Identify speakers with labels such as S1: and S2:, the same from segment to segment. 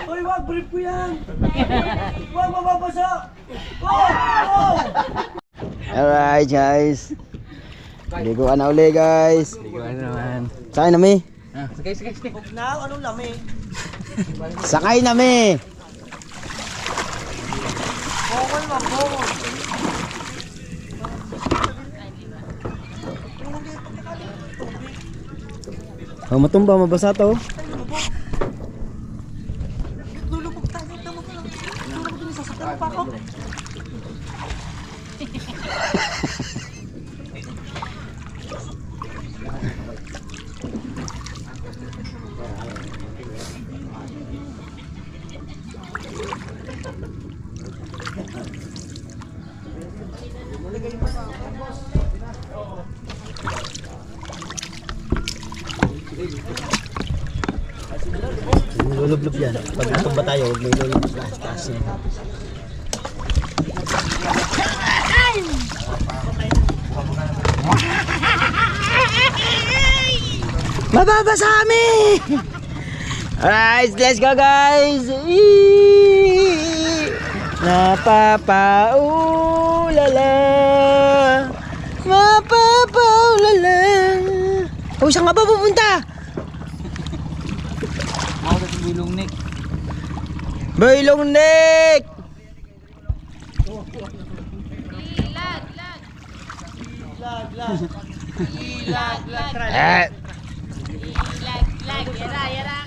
S1: Hoy, wag brief ko yan. Wag mababasa. Oh!
S2: Alright guys. Liguan na uli guys.
S3: Liguan naman.
S2: Sakay na mi.
S3: Sige.
S1: Na, anong lami?
S2: Sakay na mi.
S1: Bokol man, bokol.
S2: Oh, matumba, mabasa to.
S1: Lulubog tayo. Tama ko lang. Tulog ko din, sasaktan mo pa ako.
S2: Lulublob yan. Pag natumba tayo, huwag may lulublob na taas yan. Mababasa kami! Alright, let's go guys! Napapaulala, mapapaulala. Oh, saan nga ba pupunta?
S3: Ako sa Bilong Nick.
S2: Bailong Nick!
S1: Ilag.
S4: Yara ka!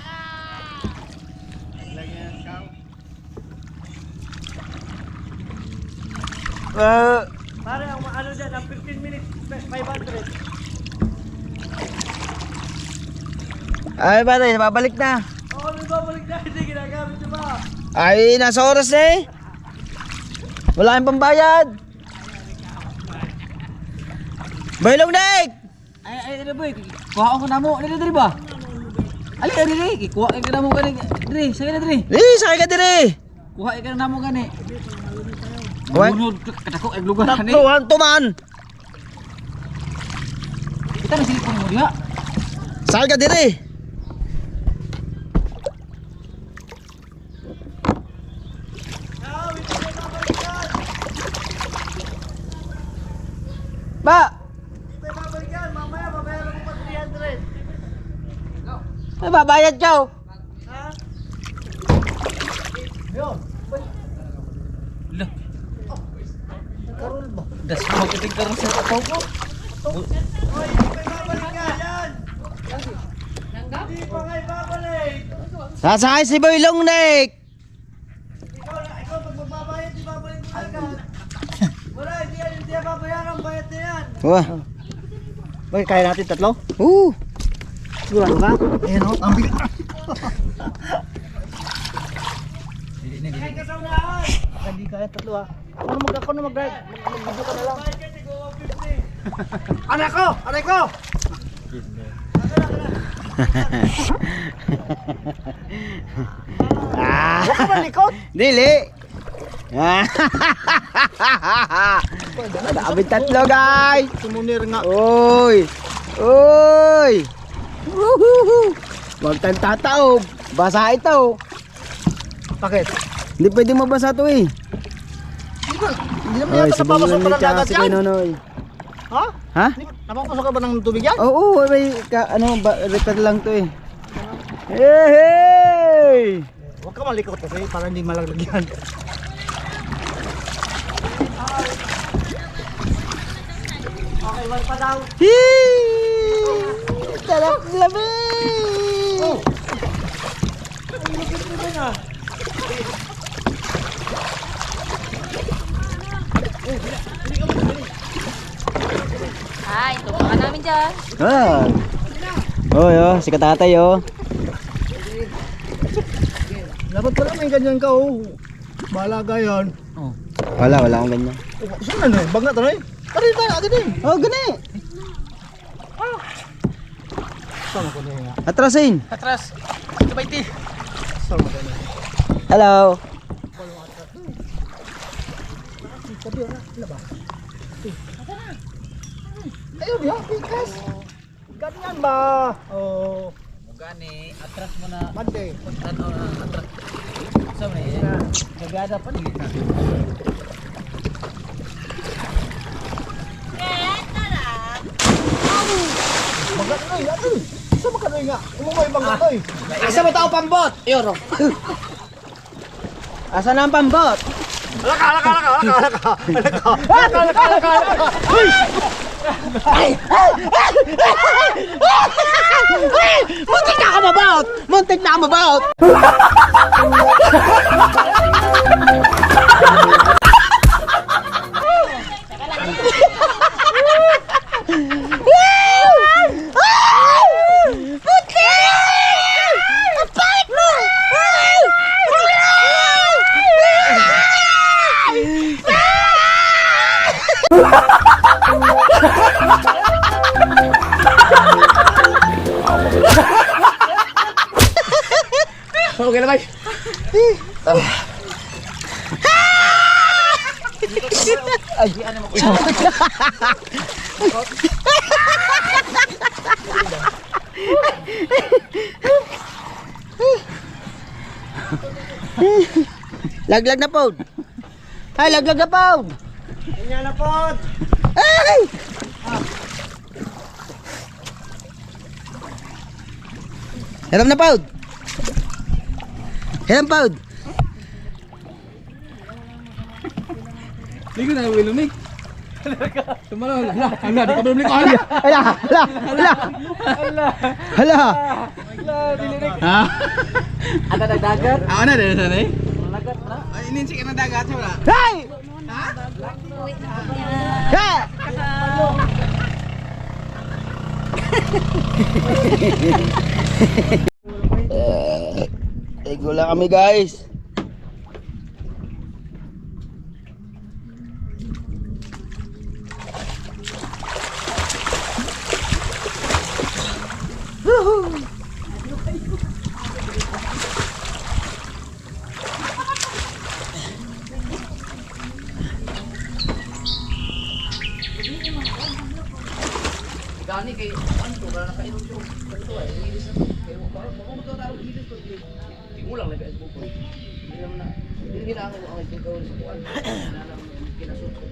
S1: Pare, ang ano dyan, ang 15 minutes, 500.
S2: Ay, batay, babalik na.
S1: Oo, may babalik na, hindi ginagamit nyo ba?
S2: Ay, nasa oras na eh. Wala kang pambayad. Bailong Nick!
S3: Ay, boy. Kuha ko na mo. Dili ba? Ali, dili. Kuha ka na mo gani. Dili, sige na dili.
S2: Sakay ka dire.
S3: Kuha ka na mo gani.
S2: What?
S3: Bunod katakok ay lugar gani.
S2: Taktuhan tuman.
S3: Kita na silipon mo diha.
S2: Sakay ka dire. Ba,
S1: Hindi may babalik yan, mamaya babayaran mo pa 300.
S2: may babayad ka oh.
S1: Ha? Yun.
S3: Lah,
S1: Karol ba?
S3: das mo kiting karon sa tataw ko.
S1: Hoy, hindi may babalik yan. Hindi pa kayo babalik.
S2: Sasakay si Bailong Nick.
S1: Ikaw pag magbabayad, di babalik mo agad. Wala, hindi yan babayaran, bayad na yan.
S2: Wah.
S1: Boy, kaya natin tatlo?
S2: Sigurado ka?
S1: Ayan o, ang bigat.
S3: Dili na dili.
S1: Kaya kasaunahan.
S3: Hindi kaya tatlo ah.
S1: Ako na mag-drive. Mag-video ka na lang. Anak ko! Anak ko! Huwag ka malikot!
S2: Dili. Dami tatlo guys.
S1: Sumunir nga.
S2: Uy! Uy! Woohoo! Huwag tayong tataob. Basa ito.
S1: Bakit?
S2: Hindi pwede mabasa ito eh.
S1: Hindi naman
S2: Ay,
S1: yata
S2: si
S1: napapasok
S2: Bulong
S1: pa ng
S2: Nick tsaka
S1: dagat
S2: si
S1: yan.
S2: Nonoy.
S1: Ha?
S2: Ha?
S1: Napapasok ka ba ng tubig yan?
S2: Oo, may record lang to eh. Hey!
S1: Huwag ka malikot kasi para hindi malaglagyan. Okay, wag pa daw.
S2: Hee! Sarap labi!
S1: Oh! Ay, lupit mo din ah.
S4: Ay, tumakan namin dyan.
S2: Ah. Oh, yo, si katatay oh.
S1: Dapat pala may ganyan ka oh. Balaga yan.
S3: Oh.
S2: Wala akong ganyan.
S1: Oh, saan ano eh? Bag na ito na eh. Tari tayo agad eh.
S2: Oh, gani.
S1: Saan ako na yun?
S2: Atrasin.
S3: Atras. Sabay ti.
S1: Saan ako na yun?
S2: Hello.
S1: Sabi na, wala ba? Ayun, ya, pikas. Ganyan ba? Oh,
S3: Gani, atras mo na.
S1: Monday.
S3: Tanaw na atras. Sa may gagada pa ni kita.
S1: Magat ay, ay. Sa makanoy nga. Umumoy mga toy.
S2: Asa mo tao pambot? Yoro. Asa na ang pambot? Muntik na ka mabaut! Muntik na ka mabaut!
S3: Okay na bay.
S2: Ay, ano mo? Laglag na po. Ay, laglag na po.
S1: Ganyan na po.
S2: Ay! Hiram na po. Hiram po.
S3: Ligo na wilumig. Tumalo hala. Hala, di ka belum liko hala.
S2: Hala, hala, hala. Hala.
S3: Ha?
S1: Ada dagat.
S3: Ako na din sana eh.
S1: Dagat na.
S3: Ay, ini sik na dagat sa wala.
S2: Hey! Ha! Ego lang kami guys.
S3: Gani kay anto para nakainom siya. Kanto ay ilis na. Kay mo para mo to tawag ilis to. Tigulang na kay buko. Hindi naman na. Hindi na ako ang gagawin sa kuan. Na lang kinasot ko.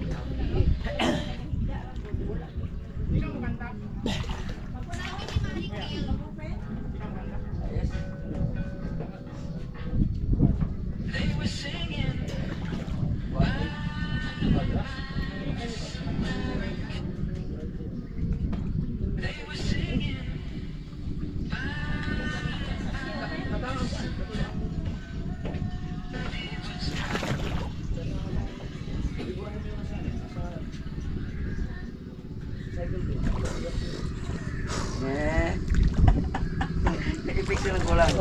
S3: Picture ng bola. Kasi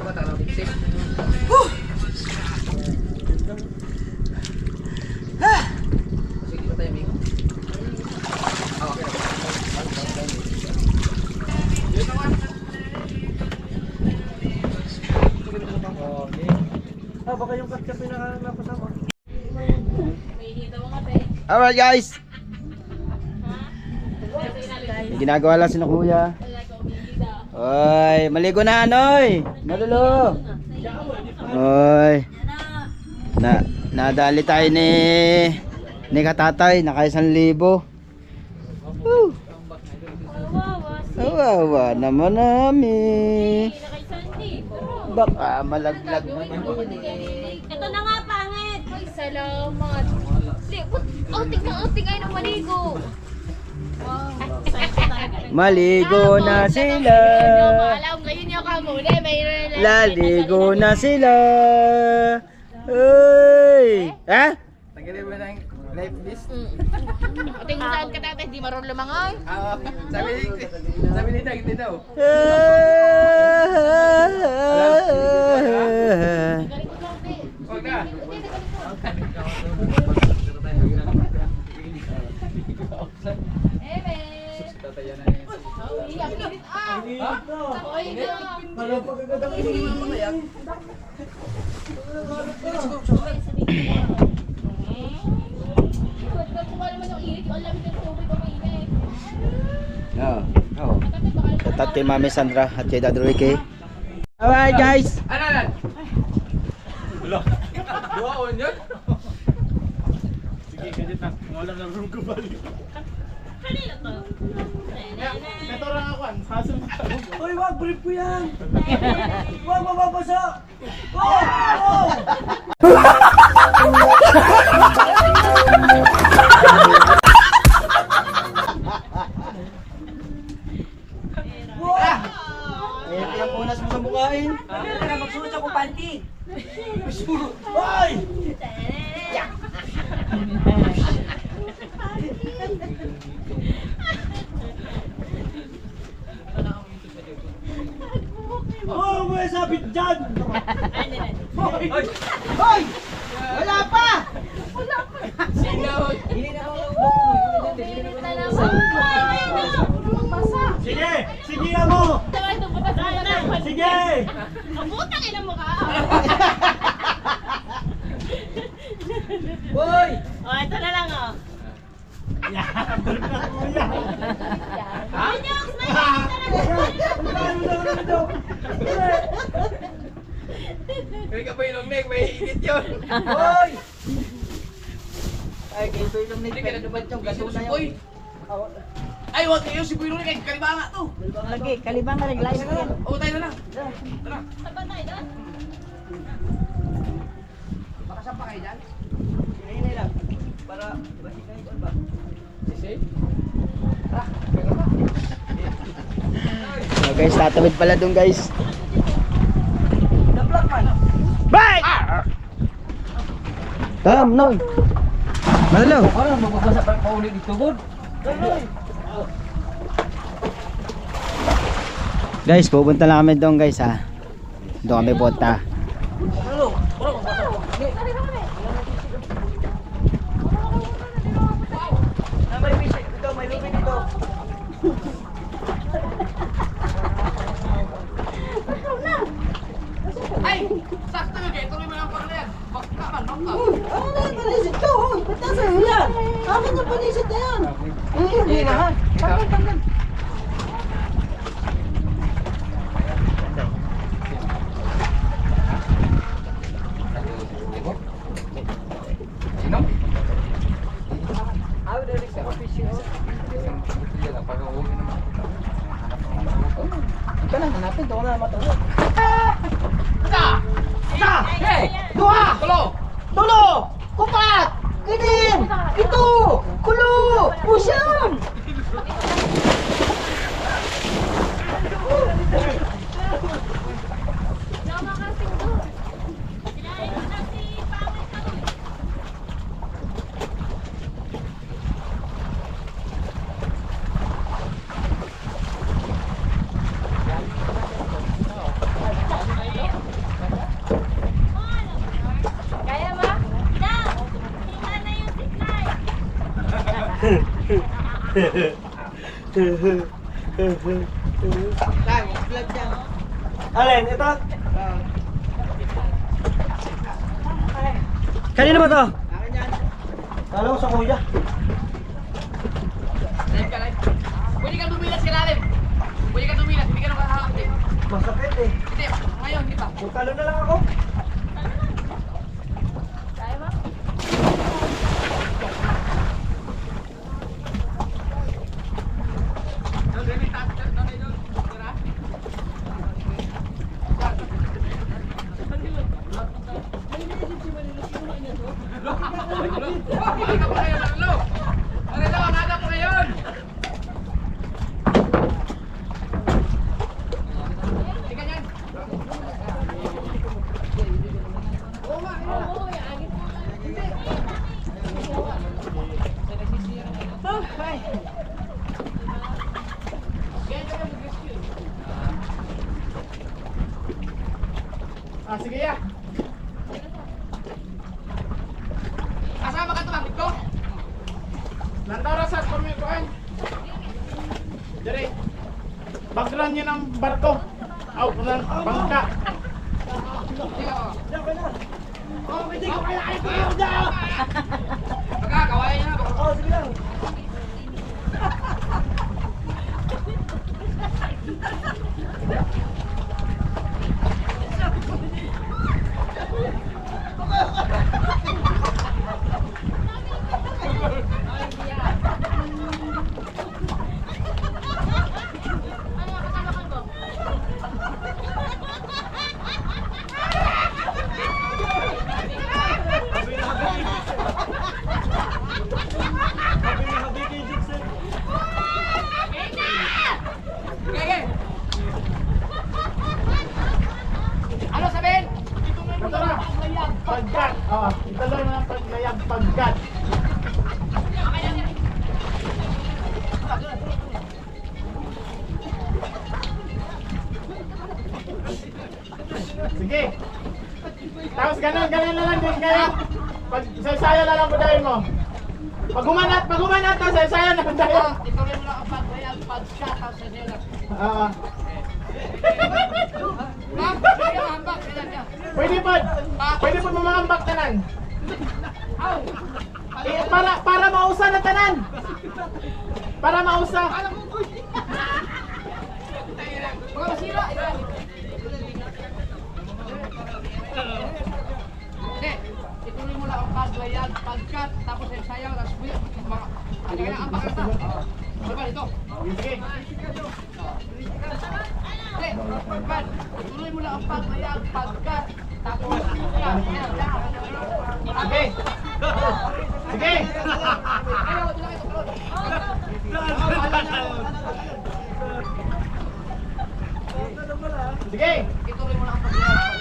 S3: mga tao picture. Sige pa tayo Ming.
S1: Ah, baka yung katsa pinaka-napasama.
S2: Alright guys. May ginagawa lang si na kuya. Oy, maligo na anoy. Malulo. Oy. Nadali tayo ni katatay, naka 1,000. Woo. Awawa naman namin. Baka malaglag naman.
S4: Ito na nga, pangit. Ay, salamat. Outing na outing ay nang maligo.
S2: Maligo na sila.
S4: Alam, ngayon yung kamuli. Mayroon na.
S2: Laligo na sila. Uy. Ha?
S3: Tanggalin mo ng life list.
S4: Outing mo saan ka tatay, di marunong lumangoy.
S3: Sabi ni Dag, hindi daw. Huwag na.
S1: Ano pa kagadaw?
S3: Oo. Oo.
S2: Shout out kay Mami Sandra at kay Dad Ricky. Alright guys.
S3: Ano? Duwaon yun?
S1: Sige, ganyan na. Wala na room ko balik.
S4: Kanina to.
S1: Ito lang ako, sasun. Uy, wag, brief ko yan. Wag, mababasa. Wag!
S2: Ayan yung punas mo sa mukhain.
S1: Magsunod ako panty. Hoy! Oh, may sabit dyan! Hoy! Hoy! Wala pa! Sige! Sige na mo! Sige!
S4: Putang ina mo ka.
S1: Hoy!
S4: Oh, ito na lang oh.
S1: Yan! Brief na ko yan!
S4: Manyok,
S3: Kaya ka pa yung neck, may higit yun.
S1: Hoy!
S2: Ay, kayo ito yung
S3: Hindi ka na
S2: nagpapit yung gato na
S3: Boy.
S2: yun.
S3: Ay, wag kayo si Boy Luli kay Kalibanga to.
S2: Lagi, kalibang ka nag-live ko yan.
S3: Oo, tayo na lang. Tara.
S4: Saban tayo doon.
S3: Baka saan pa kayo dyan?
S1: Hinay lang. Para, basi kayo doon ba?
S3: Sisi?
S2: So guys, tatawid pala dun guys.
S1: The-block man.
S2: Bye! Tam, no. Madalo.
S3: Ano, magbabasa pa paulit dito, God?
S2: Guys, pupunta lang kami doon guys ha. Doon kami punta.
S3: Ano? Ano, magbabasa pa?
S1: May bisik dito, may lubi dito.
S3: Ay! Sakto yun, kaya tuloy mo lang pala yan. Bakka man, bakka.
S1: Ano na yung panisit ko? Hoy, ba't nasa iyo yan? Akin yung panisit na yan. Hindi na ha. Pagkan.
S3: Sino?
S1: Ako direct sa official. Ikaw lang, hanapin. Doon na matulog.
S3: Hey! Dua! Tulo!
S1: Tulo! Kupat! Kidim! Ito! Kulo! Pusyam!
S4: Nama kasing doon. Kinain mo na si pangit ka. Kaya ba? Daw! Kita na yung siklay.
S1: Alin, ito?
S2: Kanino ba to?
S1: Kala ko sa kuya.
S3: Live ka, live. Pwede ka dumilas ka lalim. Pwede ka dumilas, hindi ka nung kakakapit.
S1: Masakit eh.
S3: Hindi, ngayon, hindi pa.
S1: Talo na lang ako.
S4: Kaya ba?
S1: Ah, sige ya.
S3: Kasama ka ito, bakit ko?
S1: Nandara sa kumikuan. Dari. Background niya ng barko. Out ng bangka.
S3: Hindi ka, Magkakawain niya na.
S1: Oh, sige lang.
S3: Ano sabihin?
S1: Ito na. Pagkat. Oh, ituloy mo ng paglayag pagkat. Sige. Tapos ganun na lang din kayo. Pag sayo na lang pudahin mo. Pag humanat to, sayo na pudahin.
S3: Ituloy mo lang ang pagbayag, pag-shot out sa nila.
S1: Oo.
S3: Ma'am, kaya hambak, kailan niya?
S1: Pwede po mamahambak tanan. Para mausa na tanan. Para mausa.
S3: Mga masira, ilan? Hindi, ituloy mo lang ang pagbayag, pag-cut, tapos yung sayaw, tapos buya, mga, ano na ang pakata? Diba dito?
S1: Sige.
S3: Hindi, man, ituloy mo lang ang pagbayag, pag-cut, tapos,
S1: Sige. Sige.
S3: ayaw, ito lang ito, kalon.
S1: Sige.
S3: Ituloy mo lang ang pagbayag,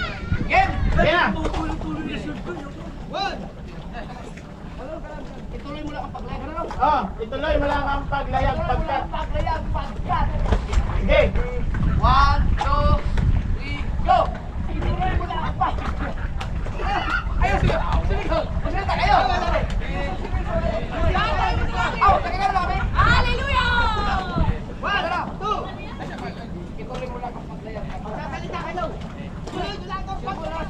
S3: game!
S1: Sige na.
S3: Ituloy mo lang ang paglayag, ano?
S1: Oh, ituloy mo lang ang paglayag pagkat.
S3: Paglayag, pag-cut.
S1: Sige.
S3: 1, 2, 3, go! Ituloy mo lang ang paglayag. Ayaw, sige! Sige, magsalita kayo! Aw, taga na kami!
S4: Hallelujah!
S3: 1, 2, ituloy mo lang ang paglayag. Magsalita kayo! Tuloy mo lang ang paglayag.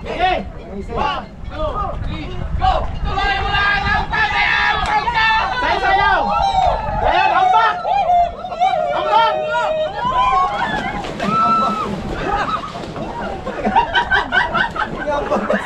S1: Sige.
S3: 1, 2, 3, go! Tuloy mo lang ang paglayag!
S1: Sayaw. Sayaw, hambak. Hambak. Hula pa ka.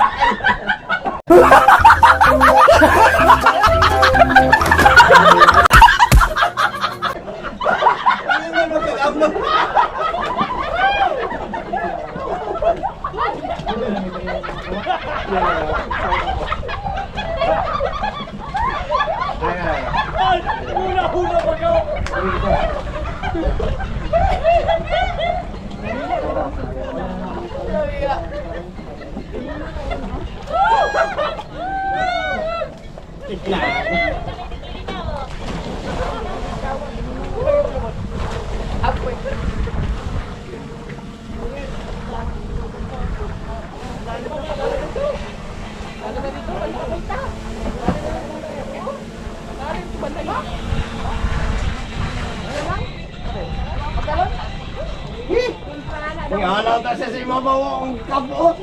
S1: Nangalaw ta siya si mama mo ang kapot.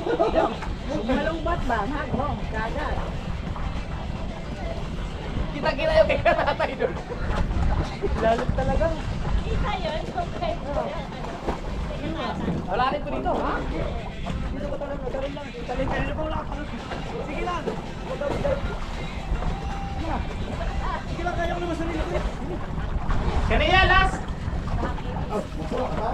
S5: Malungbat ba? Hakbong, kagat.
S3: Kita-kita yung kaya tatay doon.
S1: Lalit talaga.
S4: Isa yun, okay.
S3: Wala rin ko dito, ha?
S1: Dito ko talaga, ganun lang. Talin po lang. Sige lang. Sige lang, kaya ko naman sarili ko. Kanina, last! Oh, masuro ka ba?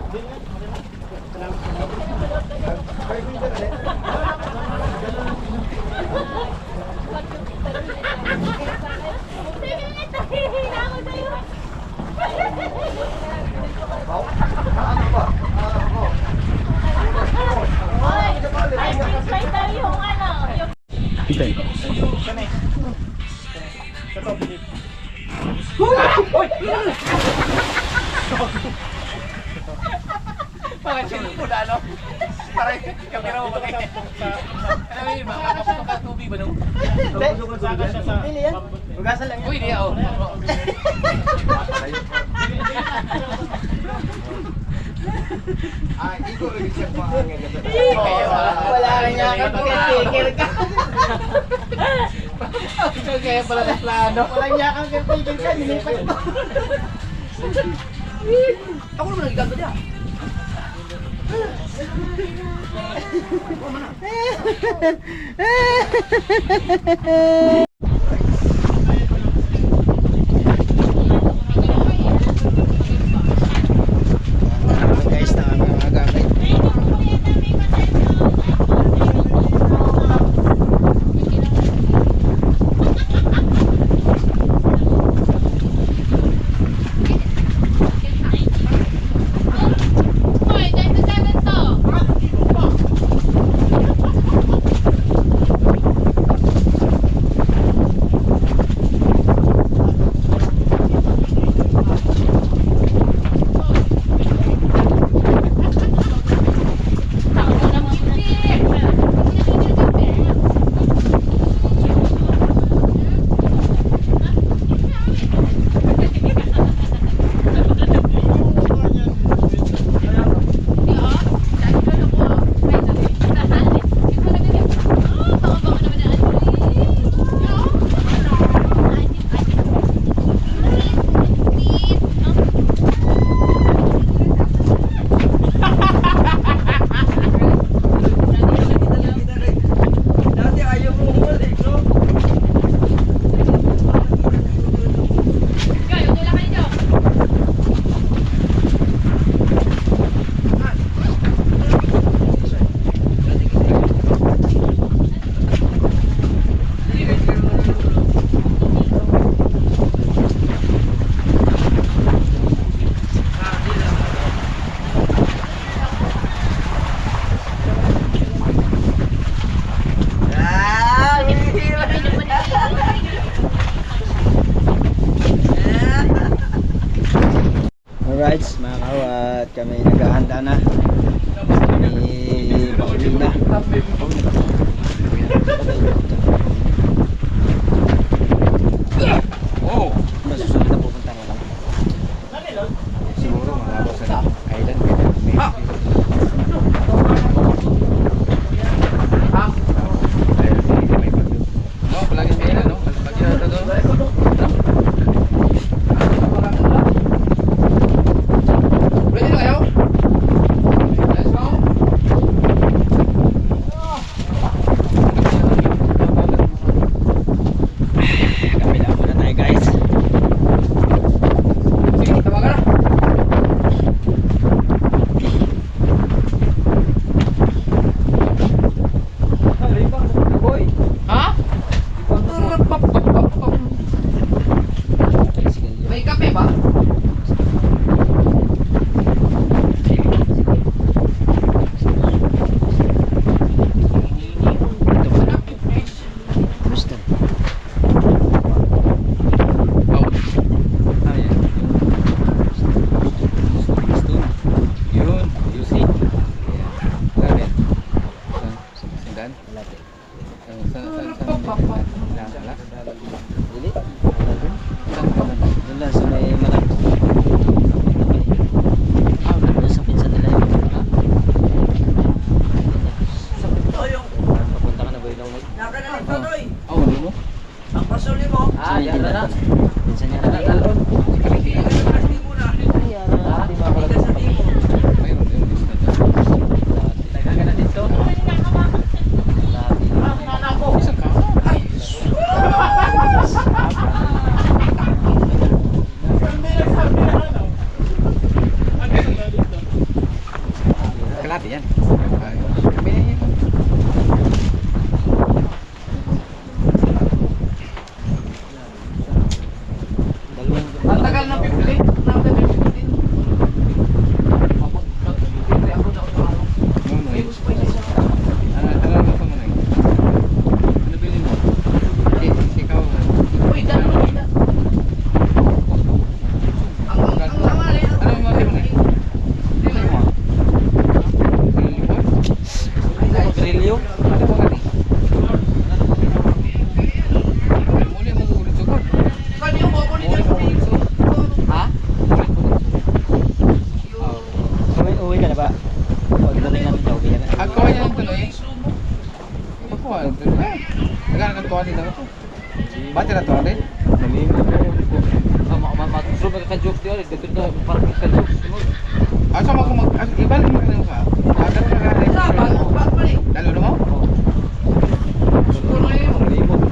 S4: Try tayo yung ano, yung
S2: Hintay.
S1: Kanay. Ito, Philip.
S3: Mga chili po na, ano? Para yung kira mo ba kayo? Ano yun ba? Kapapasok ka tubig ba nung?
S1: Saka siya sa...
S2: Hugasan lang
S3: Uy, di ako.
S1: Wala rin nga tigil ka. Kaya pala ng plano. Walang yakang tigil ka, nilipat mo.
S3: Ako naman nagigando niya.
S2: Guys, na aming mga gamit.
S4: Hoy, 97 to. Takbo na mga
S2: Alright, mga kawat, kami naghahanda na. Kami pauwi na. Masusunod na pupunta ko lang.
S1: Siguro mga sa island.
S3: Palagi may ano, palagi na doon. Ready na kayo? Let's go!
S2: Kabila muna tayo guys.
S3: Sige, tawagan na. Ha? May kape ba?
S2: Gusto.
S3: Yun, Yusi. Galit. Saan?
S2: Dili? Doon lang sa may malang. Doon sa pinsan nila yun. Papunta ka na ba yung
S3: Oh, ano mo?
S2: Ah, yan na. Pinsan niya na.
S3: Mayroon din lista dyan. Tagagan na dito. Isang kaso. Ay! Kalati yan. Kami na yan.
S2: Dalawang
S3: Ang tagal na pipili. tuwa din ako. Bati na tuwa din? Nalimot ko. Matulog magkaka-jokes din. Dito ito, parang magkaka-jokes. Asa mo kung ibalik mo ka ka? Agad na ka rin. Dalo na mo? Oo. Siguro na yun. Nalimot.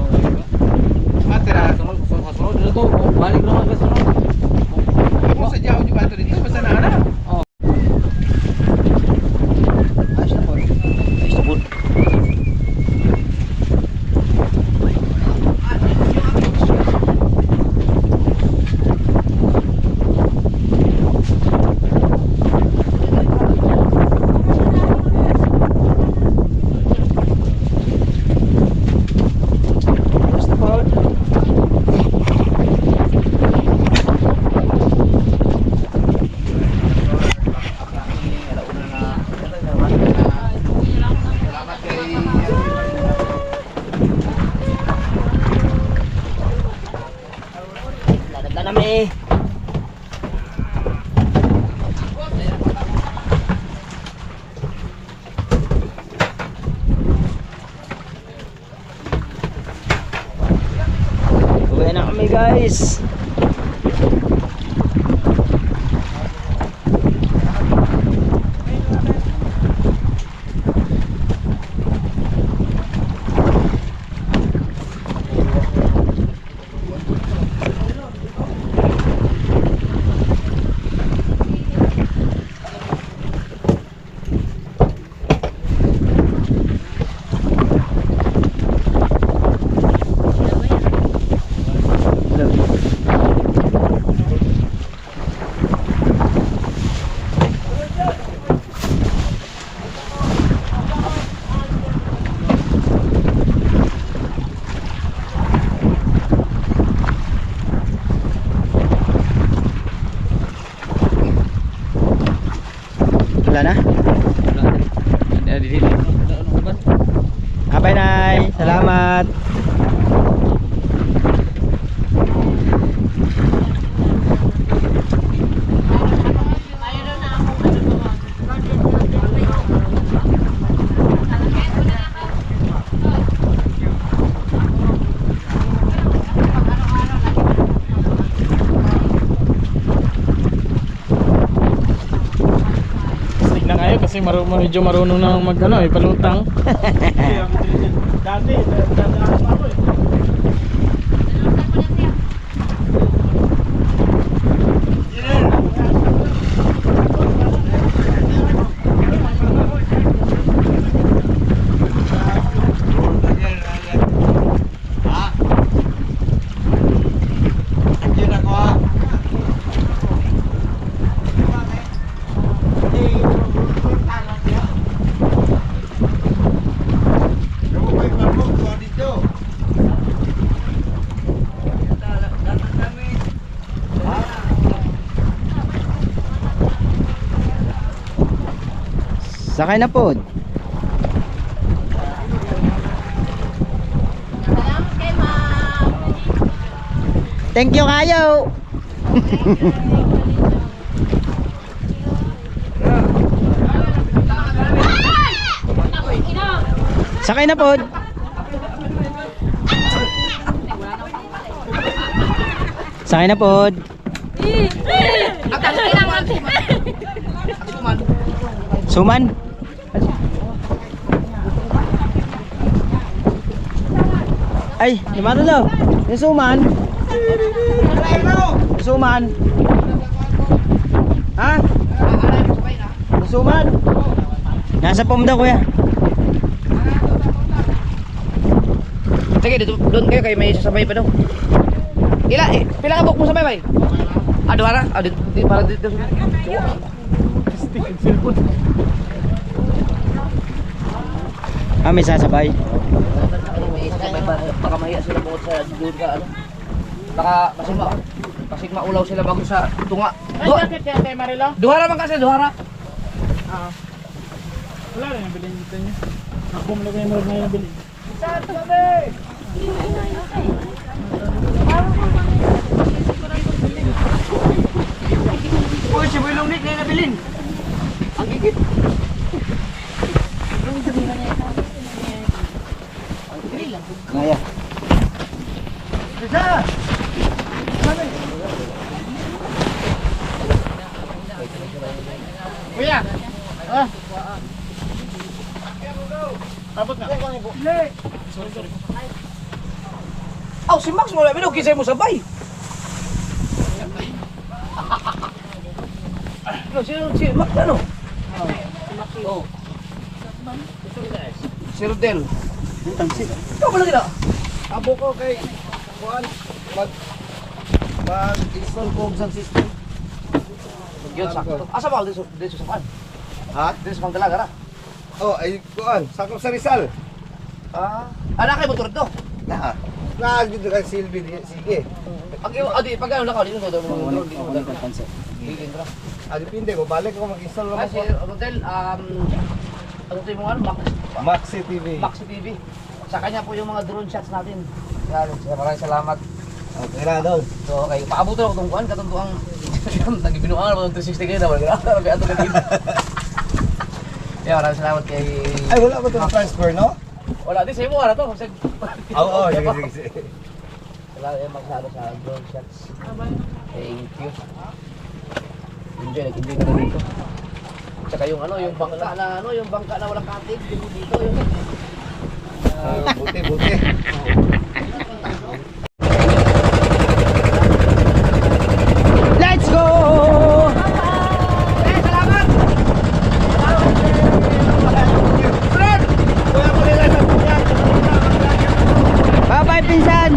S3: Mati na. Sunod na ito. Balik na mga kasunod. Ako sa diyaw niyo ba ito dito? Basta na ana? Oo. Ayos na po. Ayos na po.
S2: Uwi na kami guys. Wala na? Abay nay, salamat.
S1: Na kayo kasi medyo marunong na mag ano eh, palutang. Dati, dadaan pa ako eh.
S2: Sakay na po.
S4: Salamat kay ma'am.
S2: Thank you kayo. Sakay na po. Sakay na po. Suman. Ay, gimana lo? Yung suman. Yung suman. Ha? Yung suman. Nasa pom daw kuya.
S3: Sige, doon kayo may sasabay pa daw. Pila ka book mo sabay bay? Duhara? Para dito.
S2: May sasabay.
S3: Baka mahiya sila bukod sa doon ka ano. Baka kasing maulaw sila bago sa tunga.
S1: Bakit yan tayo Marilo?
S3: Duhara man kasi, duhara.
S1: Wala rin ang bilhin dito niya. Ako mo lang yung marag na yung bilhin.
S3: Uy, si Boy Lungnik na yung nabilin. Ang gigit.
S2: Kaya.
S1: Isa! Kuya! Ah! Abot nga.
S3: Aw, si Max mo na binog kisay mo sabay. Si Max ano? Oh. Si Rodel. Ikaw pala gina?
S1: Abo ko kay Juan.
S3: Mag-install ko sa system. Yun, sakto. Asa ba? Dito sa pan?
S1: Ha?
S3: Dito sa Pangdalaga na?
S1: Oh, ay kuan, sakop sa Rizal.
S3: Anak kayo motor to?
S1: Na. Na dito kay Silvi sige.
S3: Pag ano na ka, dito daw mo motor. Dito mo daw. Dito.
S1: Ah, depende ko balik ko mag-install naman
S3: Kasi
S1: ko.
S3: Rodel, ano to yung mga
S1: Maxi TV.
S3: Maxi TV. Sa kanya po yung mga drone shots natin. Yan, maraming salamat.
S1: Okay na dol.
S3: So, okay, paabuto ako itong kuhan, katuntuang nagbibinuan ako ng 360 kayo na wala kaya ito kanina. Yeah, maraming salamat kay...
S1: Ay wala ba ito na transfer no?
S3: Wala, di sa'yo mo na to.
S1: Oo, sige.
S3: Wala yung magsalo sa drone shots. Thank you. Enjoy ka na dito. Tsaka yung ano, yung bangka na walang katig, dito yung...
S1: Buti.
S2: Let's go! Bye-bye, pinsan!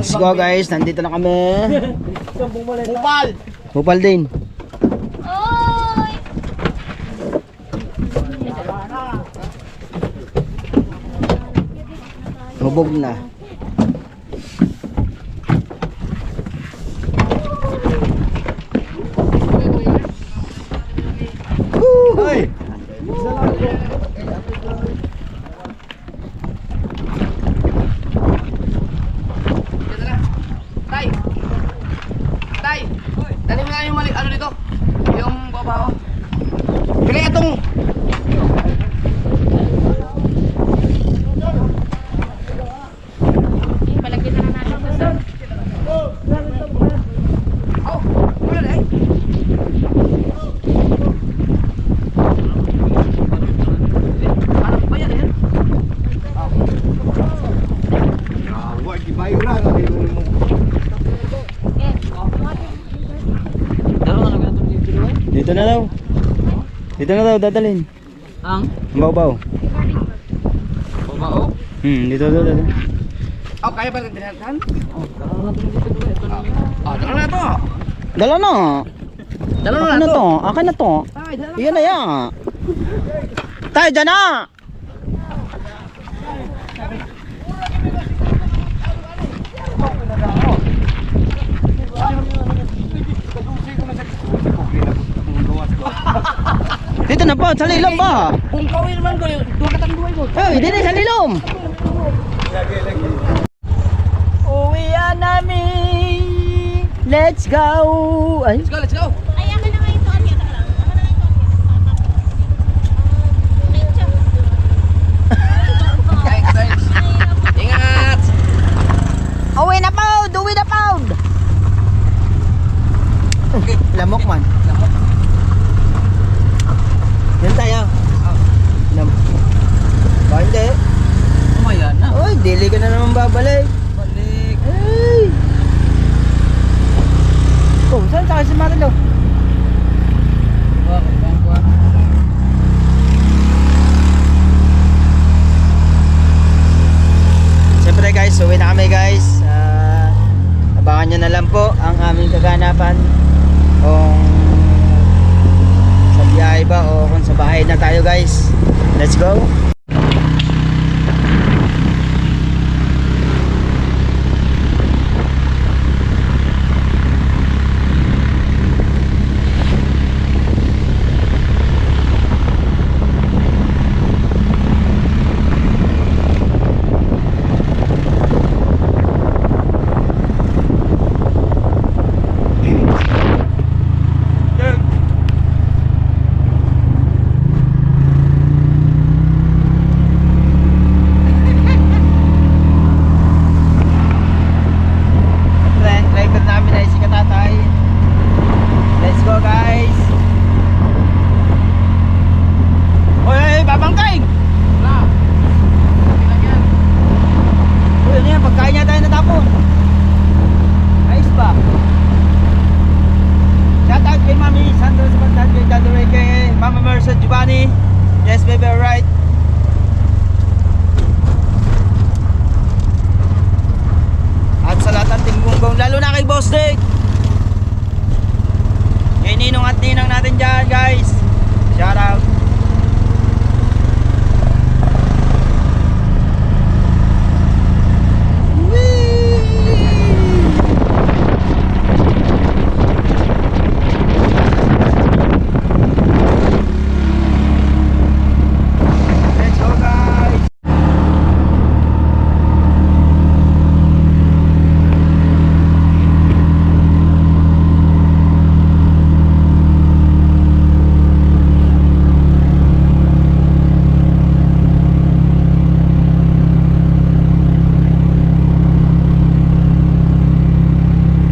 S2: Let's go guys, nandito na kami.
S1: Bupal.
S2: Bupal din.
S4: Oy!
S2: Hubog na.
S1: Hoy!
S3: Dito na. Tay! Tay! Dali mo na yung mali, ano dito? Yung babaw. Kaya itong...
S4: Palagyan na lang natin gusto.
S3: Oh! Wala na eh. Ano ba yan eh?
S1: Wag ibayra na kayo mo.
S2: Dito na daw. Dito na daw dadalhin.
S3: Ang?
S2: Baw-baw.
S3: Babaw?
S2: Dito daw.
S3: Oh, kaya ba rin dinatan? Oh, dala na to.
S2: Dala na.
S3: Dala
S2: Akin na to. Akin na to.
S3: Tay, dala na.
S2: Iyan na yan. Tayo dyan na. Dito na po, sa lilom ba?
S3: Kung kawin naman ko, dua katang duway mo.
S2: Eh, dito sa lilom. Uwian namin. Let's go. Ay,
S3: Let's go, let's go.
S4: Ay, akin na nga ito. Akin na lang. Akin na lang ito.
S3: Thanks, thanks. Ingat.
S2: uwi na pound. Uwi na pound. Lamok man. Yan tayo. Ba hindi?
S3: Umayan na.
S2: Uy, dili ka na naman babalik.
S3: Balik.
S2: Ay! Oh, saan tayo si Marilo?
S3: Bakit bang kuha?
S2: Siyempre guys, uwi na kami guys. Abangan nyo na lang po ang aming kaganapan. Kung sa biyahe ba o kung sa bahay na tayo guys. Let's go! Driver namin ay si Katatay. Let's go guys. Oy, babangkay.
S3: Wala. Okay lang yan.
S2: Uy, ano yan? Pagkain niya tayo natapon. Ayos ba? Shout out kay Mami Sandro sa pagdad kay Daddy Ray, kay Mama Mercer Giovanni. Yes baby, alright. At sa lahat ng tinggunggong, lalo na kay Boss Dick. Kay Ninong at Ninang natin dyan guys. Shout out. Let's go guys.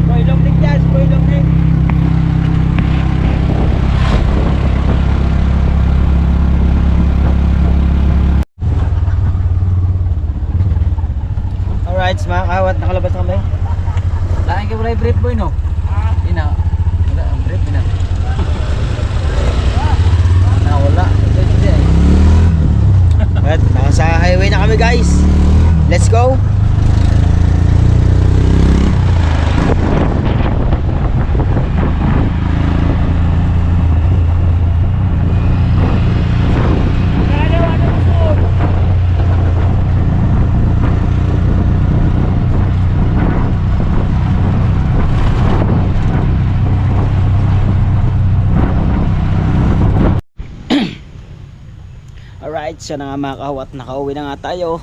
S2: Spoilong din dyan, spoilong din. Alright, mga kawat, nakalabas na kami.
S3: Lain ka wala brief boy no? Ina. Wala ang brief ina. Na wala.
S2: At nasa highway na kami guys. Let's go. Alright, siya na nga mga kahaw at nakauwi na nga tayo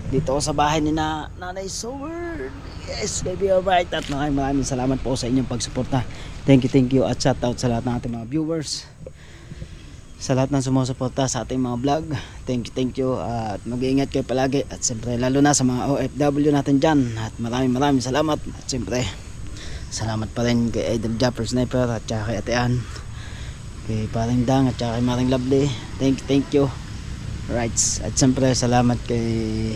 S2: dito sa bahay ni Nanay Sword. Yes baby, alright. At maraming salamat po sa inyong pagsuporta. Thank you at shout out sa lahat ng ating mga viewers, sa lahat ng sumusuporta sa ating mga vlog. Thank you at mag-iingat kayo palagi. At siyempre lalo na sa mga OFW natin dyan. At maraming salamat. At siyempre salamat pa rin kay Idol Japper Sniper at saka kay Ate Ann, kay Paring Dang at saka kay Maring Lovely. Thank you. Right. At siyempre salamat kay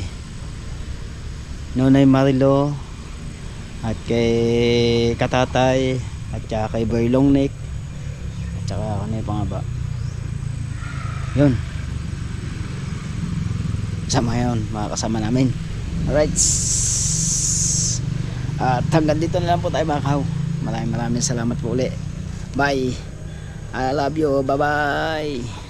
S2: Nonay Marilo at kay Katatay at saka kay Boy Longneck at saka kanina pa nga ba yun, sama yun mga kasama namin. Alright, at hanggang dito na lang po tayo mga kahaw. Maraming salamat po uli. Bye, I love you, bye bye.